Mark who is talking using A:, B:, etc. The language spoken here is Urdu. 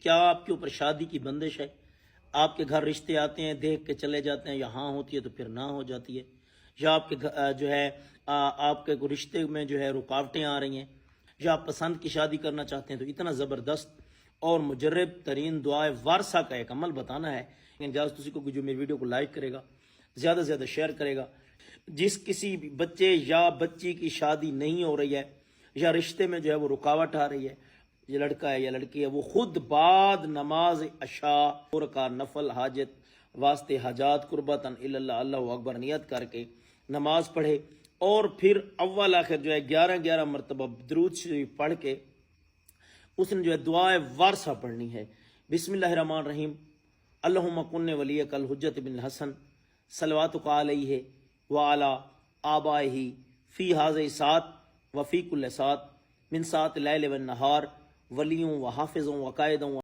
A: کیا آپ کے اوپر شادی کی بندش ہے؟ آپ کے گھر رشتے آتے ہیں، دیکھ کے چلے جاتے ہیں، یہاں ہوتی ہے تو پھر نہ ہو جاتی ہے، یا آپ کے جو ہے آپ کے رشتے میں جو ہے رکاوٹیں آ رہی ہیں، یا آپ پسند کی شادی کرنا چاہتے ہیں، تو اتنا زبردست اور مجرب ترین دعائے وارثہ کا ایک عمل بتانا ہے۔ اجازت تسی کو جو میری ویڈیو کو لائک کرے گا، زیادہ سے زیادہ شیئر کرے گا، جس کسی بھی بچے یا بچی کی شادی نہیں ہو رہی ہے یا رشتے میں جو ہے وہ رکاوٹ آ رہی ہے، یہ لڑکا ہے یا لڑکی ہے، وہ خود بعد نماز عشاء کا نفل حاجت واسطے حاجات قربتاً اللہ اللہ اکبر نیت کر کے نماز پڑھے، اور پھر اول آخر جو ہے 11 مرتبہ درود شریف پڑھ کے اس نے جو ہے دعائے وارثہ پڑھنی ہے۔ بسم اللہ الرحمن الرحیم، اللہم کن ولیک الحجت بن الحسن صلواتک علیہ وعلی آبائہ فی ھذہ ساعت وفی کل ساعت من ساعت اللیل والنہار ولیوں و حافظوں و قائدوں